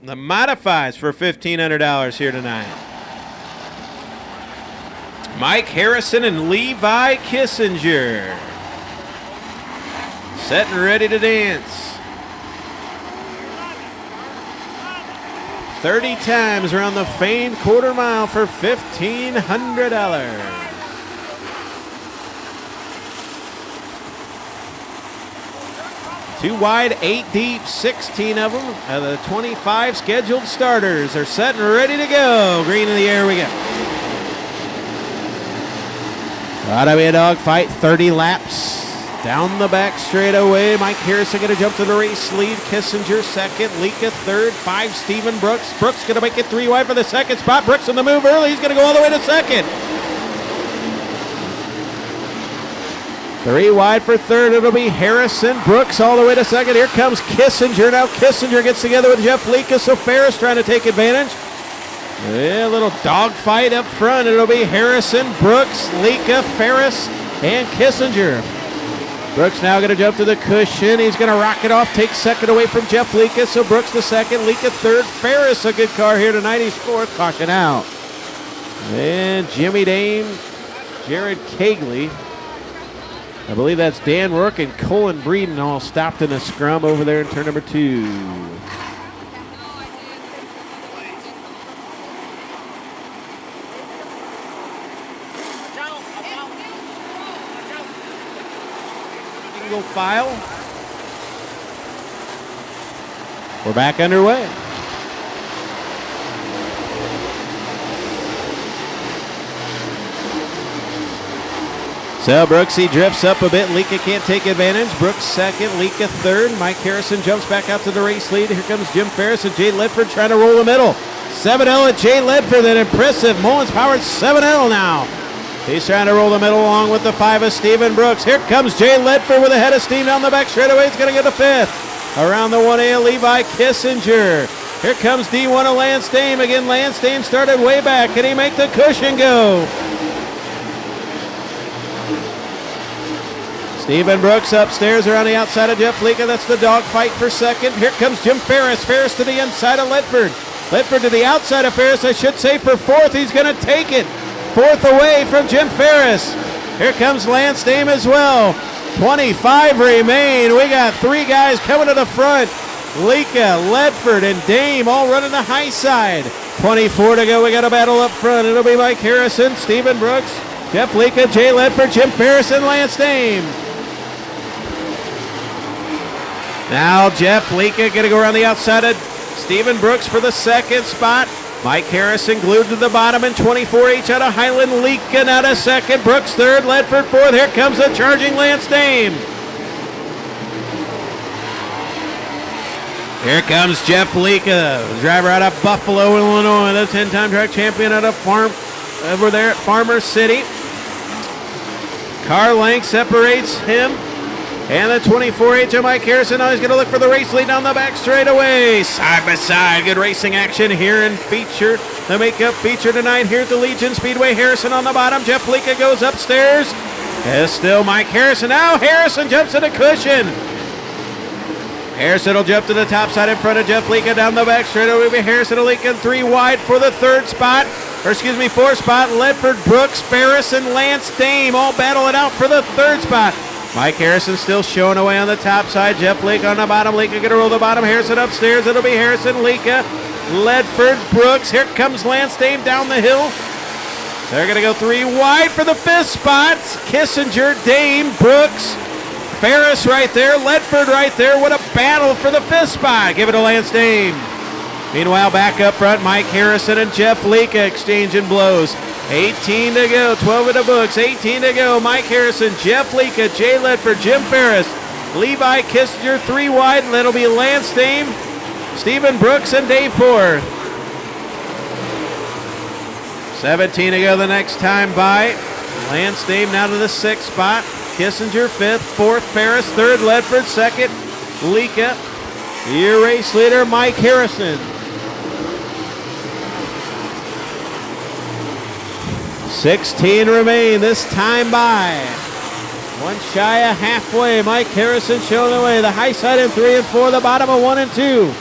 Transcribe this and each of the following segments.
The modifieds for $1,500 here tonight. Mike Harrison and Levi Kissinger. Set and ready to dance. 30 times around the famed quarter mile for $1,500. Two wide, 8 deep, 16 of them. The 25 scheduled starters are set and ready to go. Green in the air we go. Gotta be a dogfight, 30 laps. Down the back straightaway, Mike Harrison going to jump to the race lead. Kissinger second, Lika third, 5 Stephen Brooks. Brooks going to make it 3 wide for the second spot. Brooks on the move early. He's going to go all the way to second. 3 wide for third. It'll be Harrison. Brooks all the way to second. Here comes Kissinger. Now Kissinger gets together with Jeff Lika. So Ferris trying to take advantage. Yeah, a little dogfight up front. It'll be Harrison, Brooks, Lika, Ferris, and Kissinger. Brooks now going to jump to the cushion. He's going to rock it off, take second away from Jeff Lika. So Brooks the second, Lika third. Ferris, a good car here tonight. He's fourth. Caution out. And Jimmy Dame, Jared Cagley. I believe that's Dan Rourke and Colin Breeden all stopped in a scrum over there in turn number 2. Single file. We're back underway. So Brooks, he drifts up a bit. Lika can't take advantage. Brooks second, Lika third. Mike Harrison jumps back out to the race lead. Here comes Jim Ferris and Jay Ledford trying to roll the middle. 7L at Jay Ledford, that impressive. Mullins powered 7L now. He's trying to roll the middle along with the 5 of Stephen Brooks. Here comes Jay Ledford with a head of steam down the back straightaway. He's going to get a 5th. Around the 1A, Levi Kissinger. Here comes D1 of Lance Dame. Again, Lance Dame started way back. Can he make the cushion go? Stephen Brooks upstairs around the outside of Jeff Lika. That's the dogfight for second. Here comes Jim Ferris. Ferris to the inside of Ledford. Ledford to the outside of Ferris, I should say, for 4th. He's going to take it. 4th away from Jim Ferris. Here comes Lance Dame as well. 25 remain. We got 3 guys coming to the front. Lika, Ledford, and Dame all running the high side. 24 to go. We got a battle up front. It'll be Mike Harrison, Stephen Brooks, Jeff Lika, Jay Ledford, Jim Ferris, and Lance Dame. Now Jeff Lika going to go around the outside of Stephen Brooks for the second spot. Mike Harrison glued to the bottom in 24H out of Highland. Lika now to second. Brooks third. Ledford fourth. Here comes the charging Lance Dame. Here comes Jeff Lika, driver out of Buffalo, Illinois, the 10-time track champion out of over there at Farmer City. Car length separates him and the 24H of Mike Harrison. Now he's going to look for the race lead down the back straightaway. Side by side, good racing action here in feature. The makeup feature tonight here at the Legion Speedway. Harrison on the bottom. Jeff Lika goes upstairs. It's still Mike Harrison. Now Harrison jumps to the cushion. Harrison will jump to the top side in front of Jeff Lika down the back straightaway. Harrison will Lika 3 wide for the 4th spot. Ledford, Brooks, Ferris, and Lance Dame all battle it out for the 3rd spot. Mike Harrison still showing away on the top side. Jeff Lika on the bottom. Lika going to roll the bottom. Harrison upstairs. It'll be Harrison, Lika, Ledford, Brooks. Here comes Lance Dame down the hill. They're going to go 3 wide for the 5th spot. Kissinger, Dame, Brooks, Ferris right there. Ledford right there. What a battle for the 5th spot. Give it to Lance Dame. Meanwhile, back up front, Mike Harrison and Jeff Lika exchanging blows. 18 to go, 12 in the books, 18 to go. Mike Harrison, Jeff Lika, Jay Ledford, Jim Ferris, Levi Kissinger, 3 wide, and that'll be Lance Dame, Stephen Brooks, and Dave Ford. 17 to go the next time by. Lance Dame now to the 6th spot. Kissinger 5th, 4th Ferris, 3rd Ledford, 2nd Lika. Your race leader, Mike Harrison. 16 remain this time by. 1 shy of halfway. Mike Harrison showing the way. The high side in 3 and 4. The bottom of 1 and 2.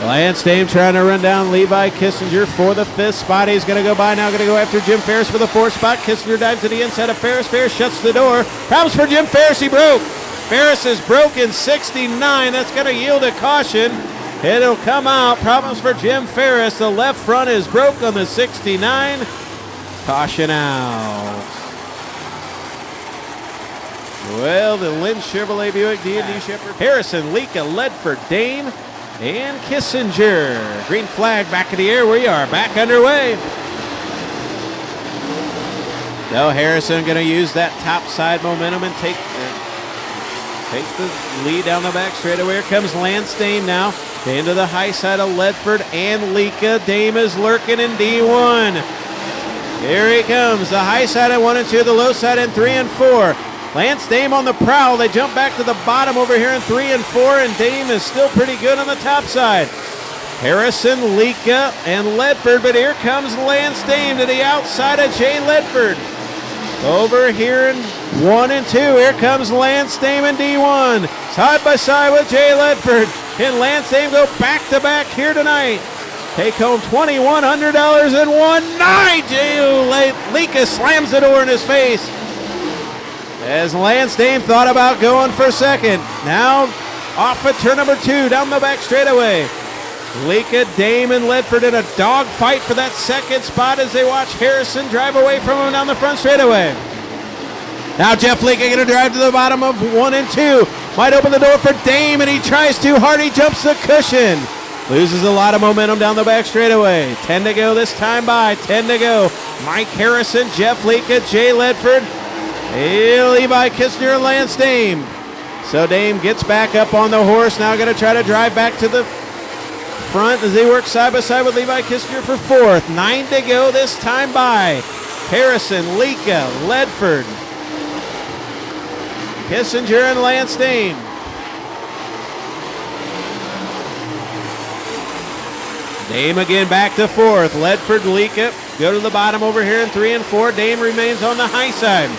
Lance Dame trying to run down Levi Kissinger for the 5th spot. He's going to go by now, going to go after Jim Ferris for the 4th spot. Kissinger dives to the inside of Ferris. Ferris shuts the door. Problems for Jim Ferris. He broke. Ferris is broken 69. That's going to yield a caution. It'll come out. Problems for Jim Ferris. The left front is broke on the 69. Caution out. Well, the Lynn Chevrolet Buick D&D Shepherd, Harrison, Leka, Ledford, Dame, and Kissinger. Green flag back in the air. We are back underway. Now Harrison going to use that top side momentum and take the lead down the back straightaway. Here comes Lance Dame now. Into the high side of Ledford and Leka. Dame is lurking in D1. Here he comes. The high side at 1 and 2, the low side in 3 and 4. Lance Dame on the prowl. They jump back to the bottom over here in 3 and 4, and Dame is still pretty good on the top side. Harrison, Leka, and Ledford, but here comes Lance Dame to the outside of Jay Ledford. Over here in 1 and 2, here comes Lance Dame in D1. Side by side with Jay Ledford. Can Lance Dame go back to back here tonight? Take home $2,100 in one night. Leka slams the door in his face. As Lance Dame thought about going for second. Now off at turn number 2, down the back straightaway. Leka, Dame, and Ledford in a dog fight for that second spot as they watch Harrison drive away from him down the front straightaway. Now Jeff Leka going to drive to the bottom of 1 and 2. Might open the door for Dame, and he tries too hard. He jumps the cushion. Loses a lot of momentum down the back straightaway. 10 to go this time by. 10 to go. Mike Harrison, Jeff Leka, Jay Ledford, Levi Kissinger, and Lance Dame. So Dame gets back up on the horse. Now going to try to drive back to the front as they work side by side with Levi Kissinger for 4th. 9 to go this time by. Harrison, Leka, Ledford, Kissinger, and Lance Dame. Dame again back to 4th. Ledford, Leka go to the bottom over here in 3 and 4. Dame remains on the high side.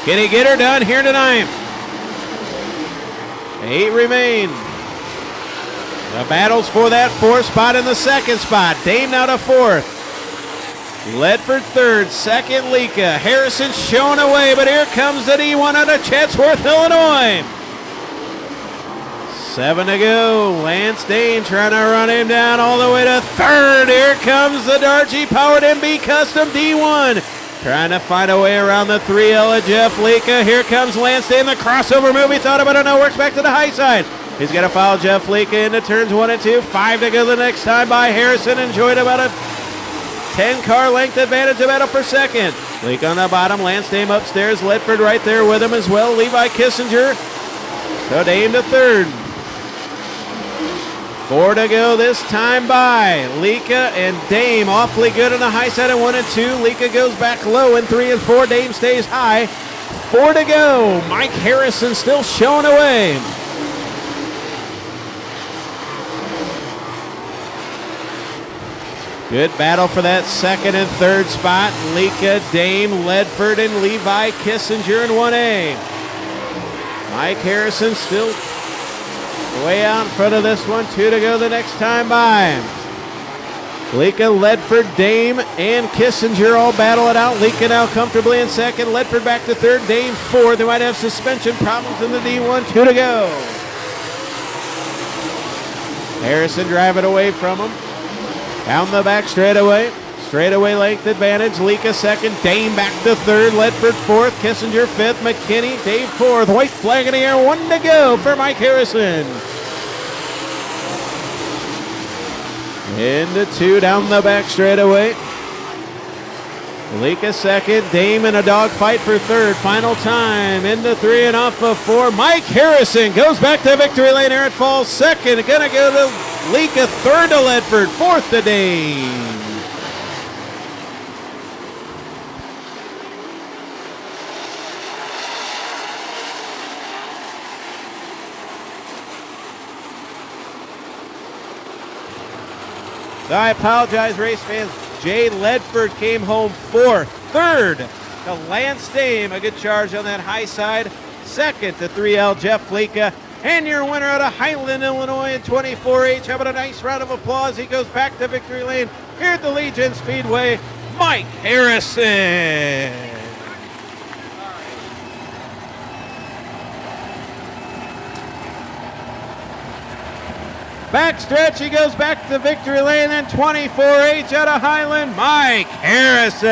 Can he get her done here tonight? 8 remain. The battles for that 4th spot and the 2nd spot. Dame now to 4th. Ledford 3rd, 2nd Leka. Harrison shown away, but here comes the D1 out of Chatsworth, Illinois. 7 to go. Lance Dame trying to run him down all the way to 3rd. Here comes the Dargy powered MB Custom D1. Trying to find a way around the 3L of Jeff Leka. Here comes Lance Dame. The crossover move he thought about it now works back to the high side. He's going to foul Jeff Leka into turns 1 and 2. 5 to go the next time by. Harrison enjoyed about a 10-car length advantage to battle for second. Leka on the bottom. Lance Dame upstairs. Ledford right there with him as well. Levi Kissinger. So Dame to 3rd. 4 to go this time by. Leka and Dame awfully good on the high side at 1 and 2. Leka goes back low in 3 and 4. Dame stays high. 4 to go. Mike Harrison still showing away. Good battle for that 2nd and 3rd spot. Leka, Dame, Ledford, and Levi Kissinger in 1A. Mike Harrison still way out in front of this one. 2 to go the next time by. Leka, Ledford, Dame, and Kissinger all battle it out. Leka now comfortably in 2nd. Ledford back to 3rd. Dame 4th. They might have suspension problems in the D1. 2 to go. Harrison driving away from him. Down the back straightaway. Straightaway length advantage. Leka 2nd. Dame back to 3rd. Ledford 4th. Kissinger 5th. McKinney, Dave 4th. White flag in the air. 1 to go for Mike Harrison. Into 2 down the back straightaway. Leka 2nd. Dame in a dog fight for 3rd. Final time. Into 3 and off of 4. Mike Harrison goes back to victory lane here at Falls. 2nd. Gonna go to Leka. 3rd to Ledford. 4th to Dame. I apologize, race fans. Jay Ledford came home 4th. 3rd to Lance Dame. A good charge on that high side. 2nd to 3L Jeff Leka. And your winner out of Highland, Illinois in 24H. How about a nice round of applause? He goes back to victory lane here at the Legion Speedway, Mike Harrison. Backstretch, he goes back to victory lane, then 24H out of Highland, Mike Harrison.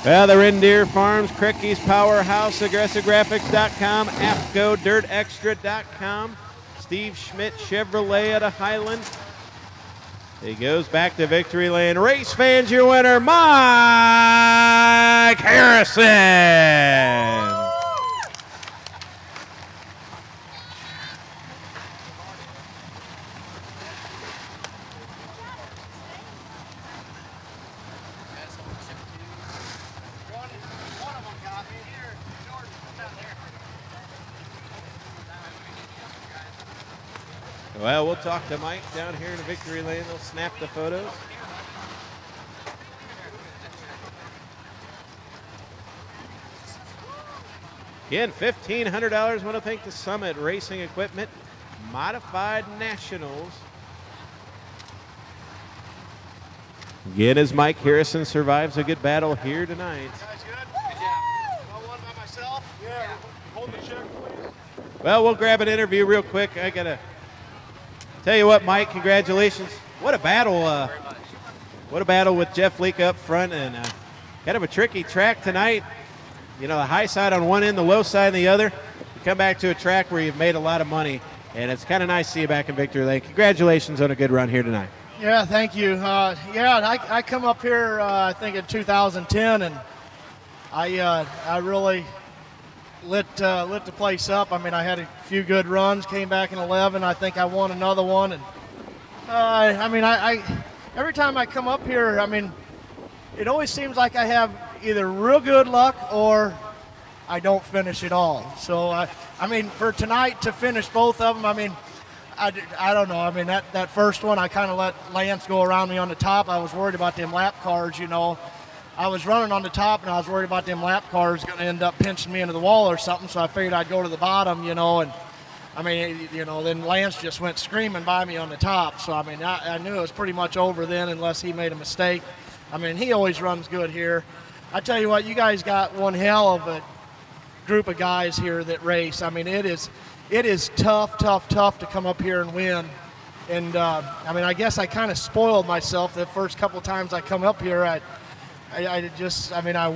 Well, the Reindeer Farms, Cricky's Powerhouse, AggressiveGraphics.com, AFCO, Steve Schmidt Chevrolet out of Highland. He goes back to victory lane. Race fans, your winner, Mike Harrison. Well, we'll talk to Mike down here in the victory lane. They'll snap the photos. Again, $1,500. I want to thank the Summit Racing Equipment Modified Nationals. Again, as Mike Harrison survives a good battle here tonight. Well, we'll grab an interview real quick. I got to tell you what, Mike, congratulations. What a battle. What a battle with Jeff Leake up front, and kind of a tricky track tonight. You know, the high side on one end, the low side on the other. You come back to a track where you've made a lot of money, and it's kind of nice to see you back in victory lane. Congratulations on a good run here tonight. Yeah, thank you. I come up here, I think in 2010, and I really lit the place up. I mean, I had a few good runs, came back in 11. I think I won another one, and I every time I come up here, I mean, it always seems like I have either real good luck or I don't finish at all. So I mean, for tonight to finish both of them, I mean, I don't know. I mean, that first one, I kind of let Lance go around me on the top. I was worried about them lap cars, you know. I was running on the top, and I was worried about them lap cars going to end up pinching me into the wall or something, so I figured I'd go to the bottom, you know, and, I mean, you know, then Lance just went screaming by me on the top, so, I mean, I knew it was pretty much over then unless he made a mistake. I mean, he always runs good here. I tell you what, you guys got one hell of a group of guys here that race. I mean, it is tough to come up here and win. And, I mean, I guess I kind of spoiled myself the first couple times I come up here. I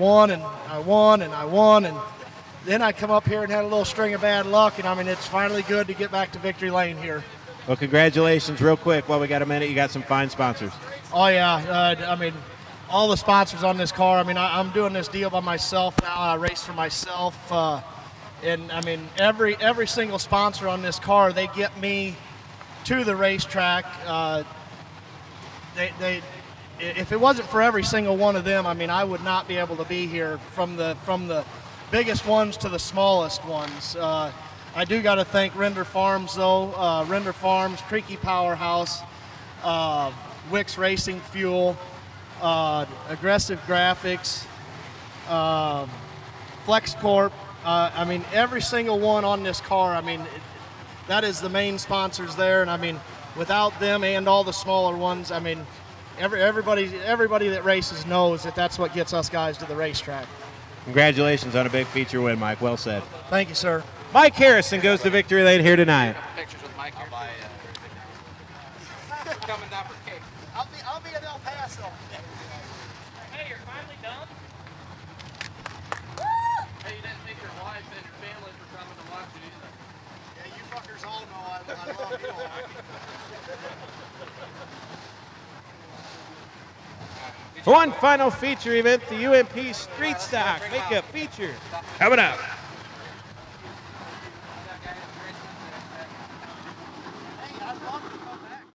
won, and then I come up here and had a little string of bad luck, and I mean, it's finally good to get back to victory lane here. Well, congratulations. Real quick, while we got a minute, you got some fine sponsors. Oh, yeah. I mean, all the sponsors on this car, I mean, I'm doing this deal by myself now. I race for myself, and, I mean, every single sponsor on this car, they get me to the racetrack. If it wasn't for every single one of them, I mean, I would not be able to be here, from the biggest ones to the smallest ones. I do got to thank Render Farms, though. Render Farms, Creaky Powerhouse, Wix Racing Fuel, Aggressive Graphics, Flex Corp. I mean, every single one on this car, I mean, that is the main sponsors there. And, I mean, without them and all the smaller ones, I mean, everybody that races knows that that's what gets us guys to the racetrack. Congratulations on a big feature win, Mike. Well said. Thank you, sir. Mike Harrison goes to victory lane here tonight. Pictures with Mike. I'll buy coming down for cake. I'll be in El Paso. Hey, you're finally done? Hey, you didn't think your wife and your family were coming to watch you either. Yeah, you fuckers all know I love you all. One final feature event, the UMP Street Stock Makeup Feature. Coming up.